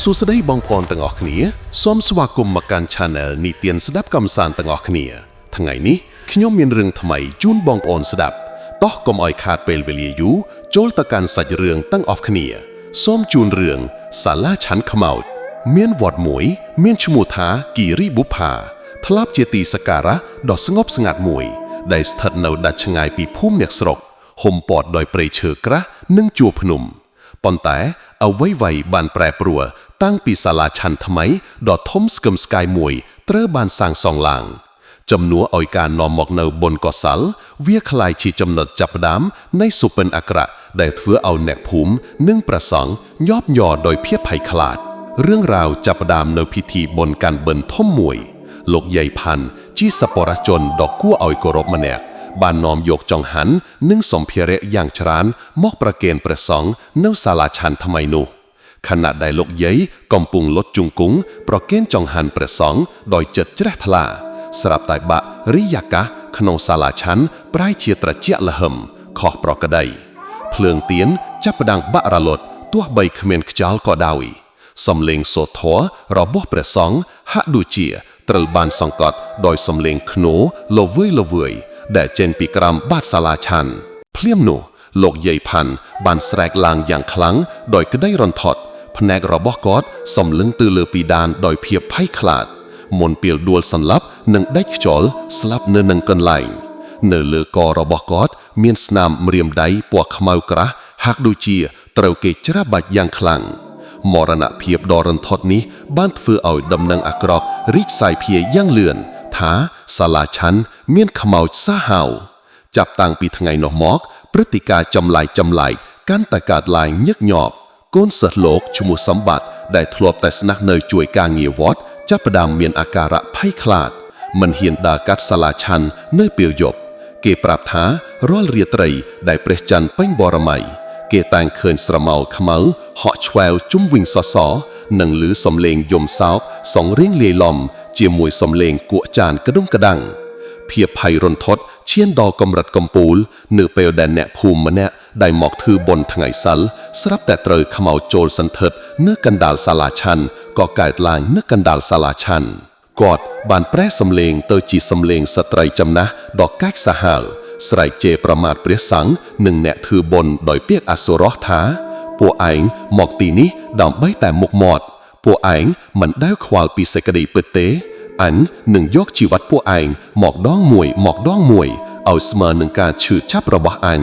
សួស្តីបងប្អូនទាំងអស់គ្នាសូមស្វាគមន៍មកកាន់ Channel នីតិស្ដាប់កំសាន្តទាំងអស់គ្នាថ្ងៃនេះខ្ញុំមានរឿងថ្មីជូនបងប្អូនស្ដាប់តោះកុំឲ្យខាតពេលវេលាយូរចូលទៅកាន់សាច់រឿងទាំងអស់គ្នាសូមជូនរឿងសាលាឆាន់ខ្មោចមានវត្តមួយមានឈ្មោះថាគិរីបុប្ផាធ្លាប់ជាទីសក្ការៈដ៏ស្ងប់ស្ងាត់មួយដែលស្ថិតនៅដាច់ឆ្ងាយពីភូមិអ្នកស្រុកហុំព័ទ្ធដោយព្រៃឈើក្រាស់និងជួរភ្នំប៉ុន្តែអ្វីៗបានប្រែប្រួលតាំងពីសាលាឆាន់ថ្មីដ៏ធំស្កឹមស្កាយមួយត្រូវបានសាងសង់ឡើងជំនួសឲ្យការនាំមកនៅបុណ្យកុសលវាคล้ายជាចំណុចចាប់ផ្ដើមនៃសុបិនអាក្រក់ដែលធ្វើឲ្យអ្នកភូមិនិងព្រះសង្ឃញាប់ញ័រដោយភាពភ័យខ្លាចរឿងរ៉ាវចាប់ផ្ដើមនៅពិធីបុណ្យកាន់បិណ្ឌធំមួយលោកយាយផាន់ជាសប្បុរសជនដ៏គួរឲ្យគោរពម្នាក់បាននាំយកចង្ហាន់និងសម្ភារៈយ៉ាងច្រើនមកប្រគេនព្រះសង្ឃនៅសាលាឆាន់ថ្មីនោះខណៈដែលលោកយាយកំពុងលុតជង្គង់ប្រគេនចង្ហាន់ព្រះសង្ឃដោយចិត្តជ្រះថ្លាស្រាប់តែបាក់រិយាកាសក្នុងសាលាឆាន់ប្រែជាត្រជាក់ល្ហឹមខុសប្រក្រតីភ្លើងទៀនចាប់ផ្ដើមបាក់រលត់ទោះបីគ្មានខ្យល់ក៏ដោយសំឡេងសូត្រធម៌របស់ព្រះសង្ឃហាក់ដូចជាត្រូវបានសង្កត់ដោយសំឡេងធ្នរល្វើយដែលចេញពីក្រោមបាតសាលាឆាន់ភ្លាមនោះលោកយាយផាន់បានស្រែកឡើងយ៉ាងខ្លាំងដោយក្តីរន្ធត់ភ្នែករបស់គាត់សំលឹងទៅលើពីដានដោយភាពភ័យខ្លាចមុនពេលដួលសន្លប់និងដាច់ខ្យល់ស្លាប់នៅនឹងកន្លែងនៅលើករបស់គាត់មានស្នាមម្រាមដៃពណ៌ខ្មៅក្រាស់ហាក់ដូចជាត្រូវគេច្រាបាច់យ៉ាងខ្លាំងមរណភាពដ៏រន្ធត់នេះបានធ្វើឲ្យដំណឹងអាក្រក់រីកសាយភាយយ៉ាងលឿនថាសាលាឆាន់មានខ្មោចសាហាវចាប់តាំងពីថ្ងៃនោះមកព្រឹត្តិការណ៍ចម្លែកកាន់តែកើតឡើងញឹកញាប់កូនសិស្សលោកឈ្មោះសម្បត្តិដែលធ្លាប់តែស្នាក់នៅជួយការងារវត្តចាប់ផ្ដើមមានអាការៈភ័យខ្លាចមិនហ៊ានដើរកាត់សាលាឆាន់នៅពេលយប់គេប្រាប់ថារាល់រាត្រីដែលព្រះច័ន្ទពេញបរមីគេតែងឃើញស្រមោលខ្មៅហក់ឆ្វែវជុំវិញសសរនិងឮសំឡេងយំសោកសង្រៀងលាយឡំជាមួយសំឡេងគក់ចានក្ដុងក្ដាំងភាពភ័យរន្ធត់ឈានដល់កម្រិតកំពូលនៅពេលដែលអ្នកភូមិម្នាក់ដែលមកធ្វើបុណ្យថ្ងៃសិលស្រាប់តែត្រូវខ្មោចចូលសន្ធិដ្ឋនៅកណ្ដាលសាលាឆាន់ក៏កើតឡើងនៅកណ្ដាលសាលាឆាន់គាត់បានប្រែសំឡេងទៅជាសំឡេងស្ត្រីចំណាស់ដ៏កាចសាហាវស្រែកជេរប្រមាថព្រះសង្ឃនិងអ្នកធ្វើបុណ្យដោយពាក្យអសុរោះថាពួកឯងមកទីនេះដើម្បីតែមុខមាត់ពួកឯងមិនដែលខ្វល់ពីសេចក្តីពិតទេអញនឹងយកជីវិតពួកឯងមកដងមួយឲ្យស្មើនឹងការឈឺចាប់របស់អញ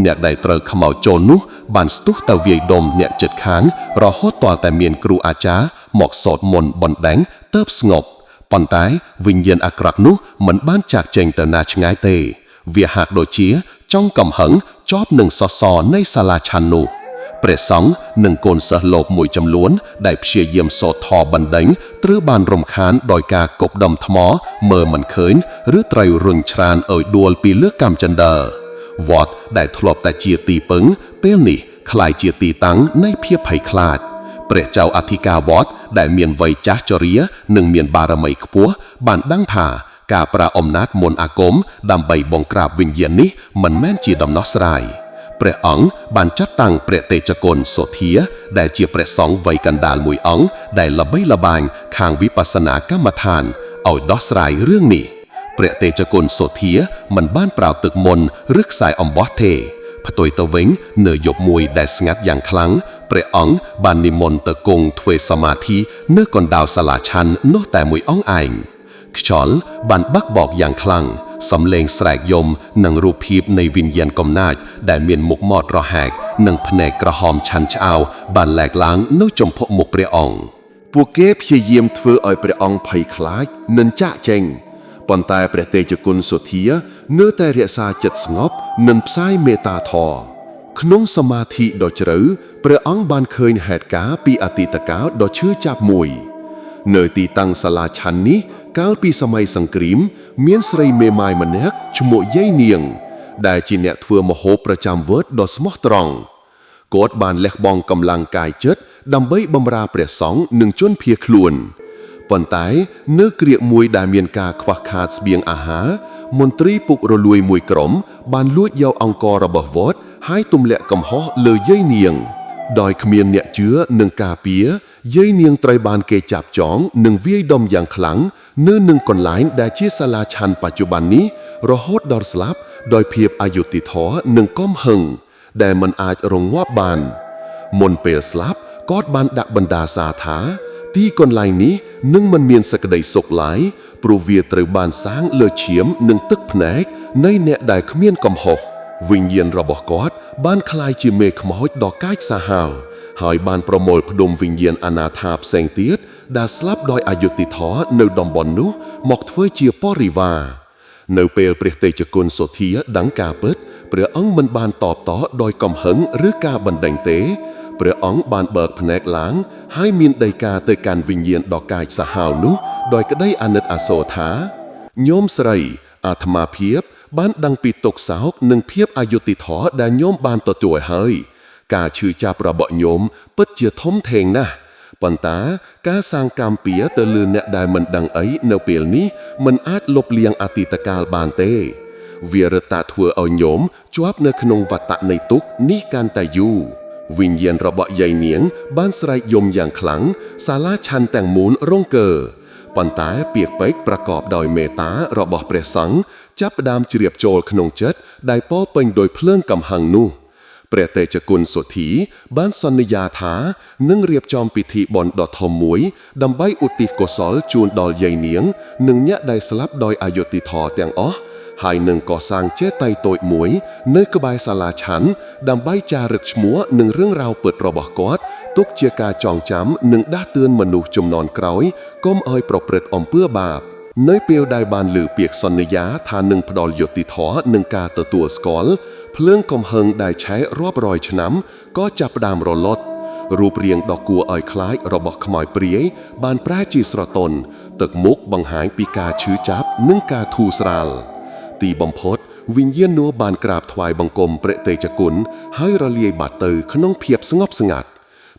អ្នកដែលត្រូវខ្មោចចូលនោះបានស្ទុះទៅវាយដុំអ្នកជិតខាងរហូតទាល់តែមានគ្រូអាចារ្យមកសូត្រមន្តបណ្ដេញទើបស្ងប់ប៉ុន្តែវិញ្ញាណអាក្រក់នោះមិនបានចាកចេញទៅណាឆ្ងាយទេវាហាក់ដូចជាចង់កំហឹងជាប់នឹងសសរនៃសាលាឆាន់នោះព្រះសង្ឃនិងកូនសិស្សលោកមួយចំនួនដែលព្យាយាមសូត្រធម៌បណ្ដេញត្រូវបានរំខានដោយការគប់ដុំថ្មមើលមិនឃើញឬត្រូវរុញច្រានឲ្យដួលពីលើកម្មចិន្ទើវត្តដែលធ្លាប់តែជាទីពឹងពេលនេះក្លាយជាទីតាំងនៃភាពភ័យខ្លាចព្រះចៅអធិការវត្តដែលមានវ័យចាស់ជរានិងមានបារមីខ្ពស់បានដឹងថាការប្រើអំណាចមន្តអាគមដើម្បីបង្ក្រាបវិញ្ញាណនេះមិនមែនជាដំណោះស្រាយព្រះអង្គបានចាត់តាំងព្រះតេជគុណសូធាដែលជាព្រះសង្ឃវ័យកណ្ដាលមួយអង្គដែលល្បីល្បាញខាងវិបស្សនាកម្មដ្ឋានឲ្យដោះស្រាយរឿងនេះព្រះតេជគុណសូធាមិនបានប្រើទឹកមន្តឬខ្សែអំបោះទេផ្ទុយទៅវិញនៅយប់មួយដែលស្ងាត់យ៉ាងខ្លាំងព្រះអង្គបាននិមន្តទៅគង់ធ្វើសមាធិនៅកណ្ដាលសាលាឆាន់នោះតែមួយអង្គឯងខ្យល់បានបាក់បោកយ៉ាងខ្លាំងសំឡេងស្រែកយំនិងរូបភាពនៃវិញ្ញាណកំណាចដែលមានមុខមាត់រហែកនិងភ្នែកក្រហមឆាន់ឆ្អៅបានលែកឡើងនៅចំភពមុខព្រះអង្គពួកគេព្យាយាមធ្វើឲ្យព្រះអង្គភ័យខ្លាចនិងចាកចេញប៉ុន្តែព្រះតេជគុណសូធានៅតែរក្សាចិត្តស្ងប់និងផ្សាយមេត្តាធម៌ក្នុងសមាធិដ៏ជ្រៅព្រះអង្គបានឃើញហេតុការណ៍ពីអតីតកាលដ៏ឈឺចាប់មួយនៅទីតាំងសាលាឆាន់នេះកាលពីសម័យសង្គ្រាមមានស្រីមេម៉ាយម្នាក់ឈ្មោះយាយនាងដែលជាអ្នកធ្វើម្ហូបប្រចាំវត្តដ៏ស្មោះត្រង់គាត់បានលះបង់កម្លាំងកាយចិត្តដើម្បីបម្រើព្រះសង្ឃនិងជនភៀសខ្លួនប៉ុន្តែនៅគ្រាមួយដែលមានការខ្វះខាតស្បៀងអាហារមន្ត្រីពុករលួយមួយក្រុមបានលួចយកអង្កររបស់វត្តហើយទម្លាក់កំហុសលើយាយនាងដោយគ្មានអ្នកជឿនិងការពារ យាយនាងត្រូវបានគេចាប់ចងនិងវាយដំយ៉ាងខ្លាំងនៅនឹងកន្លែងដែលជាសាលាឆាន់បច្ចុប្បន្ននេះរហូតដល់ស្លាប់ដោយភាពអយុត្តិធម៌និងកំហឹងដែលមិនអាចរងាប់បានមុនពេលស្លាប់គាត់បានដាក់បណ្ដាសាថាទីកន្លែងនេះនឹងមិនមានសេចក្តីសុខឡើយព្រោះវាត្រូវបានសាងលើឈាមនិងទឹកភ្នែកនៃអ្នកដែលគ្មានកំហុសវិញ្ញាណរបស់គាត់បានក្លាយជាមេខ្មោចដ៏កាចសាហាវហើយបានប្រមូលផ្ដុំវិញ្ញាណអនាថាផ្សេងទៀតដែលស្លាប់ដោយអយុត្តិធម៌នៅតំបន់នោះមកធ្វើជាបរិវារនៅពេលព្រះតេជគុណសូធាដឹងការពិតព្រះអង្គមិនបានតបតដោយកំហឹងឬការបណ្ដេញទេព្រះអង្គបានបើកភ្នែកឡើងហើយមានដីកាទៅកាន់វិញ្ញាណដ៏កាចសាហាវនោះដោយក្តីអាណិតអាសូរថាញោមស្រីអាត្មាភាពបានដឹងពីទុក្ខសោកនិងភាពអយុត្តិធម៌ដែលញោមបានទទួលហើយការឈឺចាប់របស់ញោមពិតជាធំធេងណាស់ប៉ុន្តែការសាងកម្មពៀទៅលើអ្នកដែលមិនដឹងអីនៅពេលនេះមិនអាចលុបលាងអតីតកាលបានទេវារឹតតែធ្វើឲ្យញោមជាប់នៅក្នុងវត្តនៃទុក្ខនេះកាន់តែយូរវិញ្ញាណរបស់យាយនាងបានស្រែកយំយ៉ាងខ្លាំងសាលាឆាន់ទាំងមូលរង្គើប៉ុន្តែពាក្យពេចន៍ប្រកបដោយមេត្តារបស់ព្រះសង្ឃចាប់ផ្ដើមជ្រាបចូលក្នុងចិត្តដែលពោរពេញដោយភ្លើងកំហឹងនោះព្រះតេជគុណសូធីបានសន្យាថានឹងរៀបចំពិធីបុណ្យដ៏ធំមួយដើម្បីឧទ្ទិសកុសលជូនដល់យាយនាងនិងអ្នកដែលស្លាប់ដោយអយុត្តិធម៌ទាំងអស់ហើយនឹងកសាងចេតិយតូចមួយនៅក្បែរសាលាឆាន់ដើម្បីចារឹកឈ្មោះនិងរឿងរ៉ាវពិតរបស់គាត់ទុកជាការចងចាំនិងដាស់តឿនមនុស្សជំនាន់ក្រោយកុំឲ្យប្រព្រឹត្តអំពើបាបនៅពេលដែលបានលើពាក្យសន្យាថានឹងផ្ដល់យុត្តិធម៌និងការទទួលស្គាល់ភ្លើងកំហឹងដែលឆេះរាប់រយឆ្នាំក៏ចាប់ផ្ដើមរលត់រូបរាងដ៏គួរឲ្យខ្លាចរបស់ខ្មោចព្រាយបានប្រែជាស្រទន់ទឹកមុខបង្ហាញពីការឈឺចាប់និងការធូរស្រាលទីបំផុតវិញ្ញាណនោះបានក្រាបថ្វាយបង្គំព្រះតេជគុណហើយរលាយបាត់ទៅក្នុងភាពស្ងប់ស្ងាត់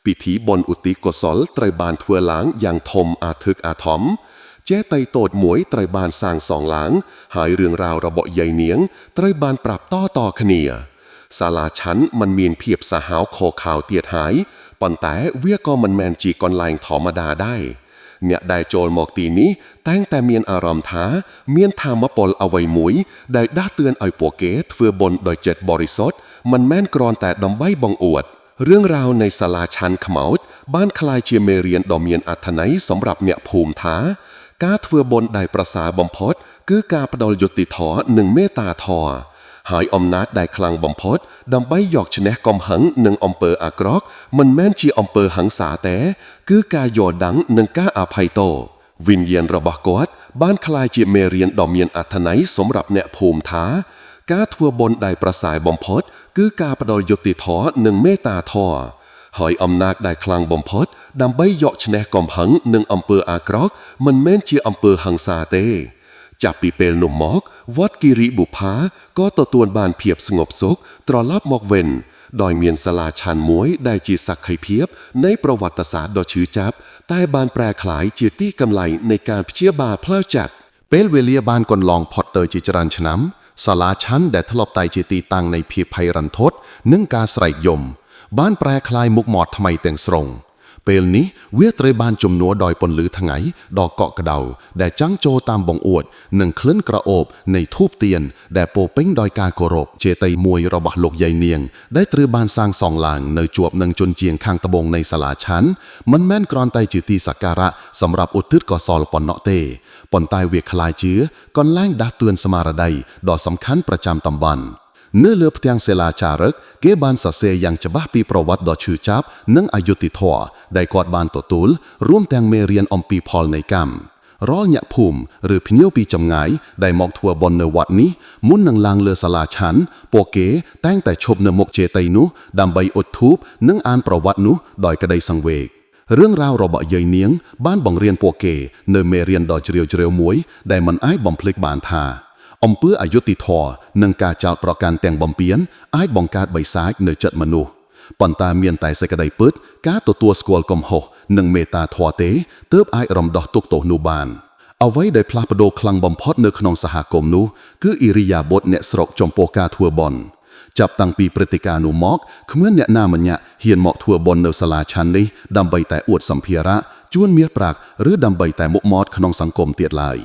ពិធីបុណ្យឧទ្ទិសកុសលត្រូវបានធ្វើឡើងយ៉ាងធំអាធឹកអាធំចេតិយតូចមួយត្រូវបានសាងសង់ឡើងហើយរឿងរ៉ាវរបស់យាយនាងត្រូវបានប្រាប់តគ្នាសាលាឆាន់មិនមានភាពសាហាវខកខាវទៀតហើយប៉ុន្តែវាក៏មិនមែនជាកន្លែងធម្មតាដែរអ្នកដែលចូលមកទីនេះតែងតែមានអារម្មណ៍ថាមានថាមពលអ្វីមួយដែលដាស់តឿនឲ្យពួកគេធ្វើបុណ្យដោយចិត្តបរិសុទ្ធមិនមែនគ្រាន់តែដើម្បីបង្អួតរឿងរ៉ាវនៃសាលាឆាន់ខ្មោចបានក្លាយជាមេរៀនដ៏មានអត្ថន័យសម្រាប់អ្នកភូមិថាការធ្វើបុណ្យដែលប្រសើរបំផុតគឺការផ្ដល់យុត្តិធម៌និងមេត្តាធម៌ហើយអំណាចដែលខ្លាំងបំផុតដើម្បីយកឈ្នះកំហឹងនិងអំពើអាក្រក់មិនមែនជាអំពើហិង្សាទេគឺការយល់ដឹងនិងការអភ័យទោសវិញ្ញាណរបស់គាត់បានក្លាយជាមេរៀនដ៏មានអត្ថន័យសម្រាប់អ្នកភូមិថាការធ្វើបុណ្យដែលប្រសើរបំផុតគឺការផ្ដល់យុត្តិធម៌និងមេត្តាធម៌ហើយអំណាចដែលខ្លាំងបំផុតដើម្បីយកឈ្នះកំហឹងនិងអំពើអាក្រក់មិនមែនជាអំពើហិង្សាទេចាប់ពីពេលនោះមកវត្តគិរីបុប្ផាក៏ទទួលបានភាពស្ងប់សុខត្រឡប់មកវិញដោយមានសាលាឆាន់មួយដែលជាសក្ខីភាពនៃប្រវត្តិសាស្ត្រដ៏ឈឺចាប់តែបានប្រែក្លាយជាទីកន្លែងនៃការព្យាបាលផ្លូវចិត្តពេលវេលាបានកន្លងផុតទៅជាច្រើនឆ្នាំសាលាឆាន់ដែលធ្លាប់តែជាទីតាំងនៃភាពភ័យរន្ធត់និងការស្រែកយំបានប្រែក្លាយមុខមាត់ថ្មីទាំងស្រុងពេលនេះវាត្រូវបានជំនួសដោយពន្លឺថ្ងៃដ៏កក់ក្ដៅដែលចាំងចូលតាមបង្អួតនិងក្លិនក្រអូបនៃធូបទៀនដែលពោរពេញដោយការគោរពចេតិយមួយរបស់លោកយាយនាងដែលត្រូវបានសាងសង់ឡើងនៅជាប់នឹងជញ្ជាំងខាងត្បូងនៃសាលាឆាន់មិនមែនគ្រាន់តែជាទីសក្ការៈសម្រាប់ឧទ្ទិសកុសលប៉ុណ្ណោះទេប៉ុន្តែវាក្លាយជាកន្លែងដាស់តឿនស្មារតីដ៏សំខាន់ប្រចាំតំបន់នៅលើផ្ទាំងសិលាចារឹកគេបានសរសេរយ៉ាងច្បាស់ពីប្រវត្តិដ៏ឈឺចាប់និងអយុត្តិធម៌ដែលគាត់បានទទួលរួមទាំងមេរៀនអំពីផលនៃកម្មរាល់អ្នកភូមិឬភ្ញៀវពីចម្ងាយដែលមកធ្វើបុណ្យនៅវត្តនេះមុននឹងឡើងលើសាលាឆាន់ពួកគេតែងតែឈប់នៅមុខចេតិយនោះដើម្បីអុជធូបនិងអានប្រវត្តិនោះដោយក្តីសង្វេគរឿងរ៉ាវរបស់យាយនាងបានបង្រៀនពួកគេនៅមេរៀនដ៏ជ្រាលជ្រៅមួយដែលមិនអាចបំភ្លេចបានថាអំពើអយុត្តិធម៌និងការចោទប្រកាន់ទាំងបំពានអាចបង្កើតបិសាចនៅចិត្តមនុស្សប៉ុន្តែមានតែសេចក្តីពិតការទទួលស្គាល់កំហុសនិងមេត្តាធម៌ទេទើបអាចរំដោះទុក្ខទោសនោះបានអ្វីដែលផ្លាស់ប្ដូរខ្លាំងបំផុតនៅក្នុងសហគមន៍នោះគឺអិរិយាបថអ្នកស្រុកចំពោះការធ្វើបុណ្យ จับตั้งปีព្រឹត្តិការណ៍នោះមកគ្មានអ្នកណាម្នាក់ហ៊ានមកធ្វើបុណ្យនៅសាលាឆាន់នេះដើម្បីតែអួតសម្ភារៈជួនមាសប្រាក់ឬដើម្បីតែមុខមាត់ក្នុងសង្គមទៀតឡើយ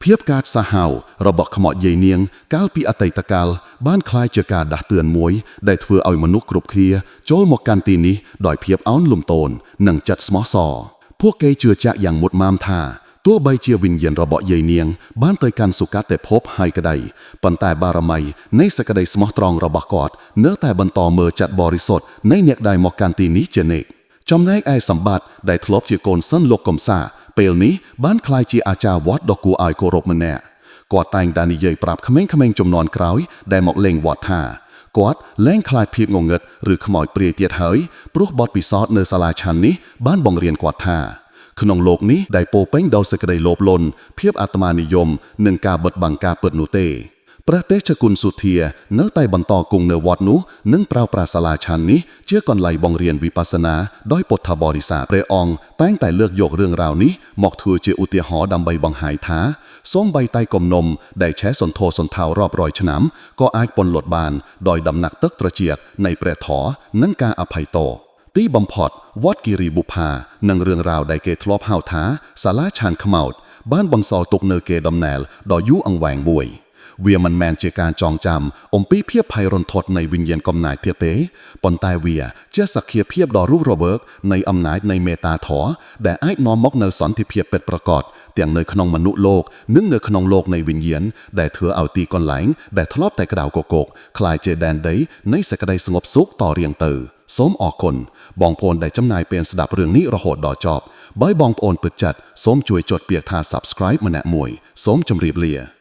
ភាពកាចសាហាវរបស់ខ្មោចយាយនាងកាលពីអតីតកាលបានคล้ายជាការដាស់តឿនមួយដែលធ្វើឲ្យមនុស្សគ្រប់គ្នាចូលមកកាន់ទីនេះដោយភាពអោនលំទោននិងចិត្តស្មោះសរពួកគេជឿជាក់យ៉ាងមុតមាំថាទោះបីជាវិញ្ញាណរបស់យាយនាងបានទៅកាន់សុគតិភពហើយក្តីប៉ុន្តែបារមីនៃសេចក្តីស្មោះត្រង់របស់គាត់នៅតែបន្តមើលចិត្តបរិសុទ្ធនៃអ្នកដែលមកកាន់ទីនេះជានិច្ចចំណែកឯសម្បត្តិដែលធ្លាប់ជាកូនសិនលោកកំសាពេលនេះបានក្លាយជាអាចារ្យវត្តដ៏គួរឲ្យគោរពម្នាក់គាត់តែងតែនិយាយប្រាប់ក្មេងៗជំនាន់ក្រោយដែលមកលេងវត្តថាគាត់លែងខ្លាចភាពងងឹតឬខ្មោចព្រាយទៀតហើយព្រោះបទពិសោធន៍នៅសាលាឆាន់នេះបានបង្រៀនគាត់ថាក្នុងโลกនេះដែលពោពេញដោយសេចក្តីលោភលន់ភាពអាត្មានិយមនិងការបិទបាំងការពិតនោះទេព្រះតេជគុណសុធានៅតែបន្តគង់នៅវត្តនោះនិងប្រើប្រាស់សាលាឆាន់នេះជាកន្លែងបង្រៀនវិបស្សនាដោយពុទ្ធបរិស័ទព្រះអង្គតែងតែលើកយករឿងរ៉ាវនេះមកធ្វើជាឧទាហរណ៍ដើម្បីបង្ហាញថាសូម្បីតែគំនុំដែលឆេះសន្ធោសន្ធៅរាប់រយឆ្នាំក៏អាចពន្លត់បានដោយដំណាក់ទឹកត្រជាក់នៃព្រះធម៌និងការអភ័យទោសទីបំផុតវត្តគិរីបុប្ផានិងរឿងរ៉ាវដែលគេធ្លាប់ហៅថាសាលាឆាន់ខ្មោចបានបន្សល់ទុកនៅគេដំណែលដ៏យូរអង្វែងមួយវាមិនមែនជាការចងចាំអំពីភាពភ័យរន្ធត់នៃវិញ្ញាណកំណាចទៀតទេប៉ុន្តែវាជាសក្ខីភាពដ៏រស់រវើកនៃអំណាចនៃមេត្តាធម៌ដែលអាចនាំមកនូវសន្តិភាពពិតប្រាកដទាំងនៅក្នុងមនុស្សលោកនិងនៅក្នុងโลกនៃវិញ្ញាណដែលធ្វើឲ្យទីកន្លែងដែលធ្លាប់តែក្តៅគគុកក្លាយជាដែនដីនៃសេចក្តីស្ងប់សុខតរៀងទៅសូមអរគុណបងប្អូនដែលចំណាយពេលស្ដាប់រឿងនេះរហូតដល់ចប់បើបងប្អូនពិតចិត្តសូមជួយចុចពាក្យថា Subscribe ម្នាក់មួយសូមជម្រាបលា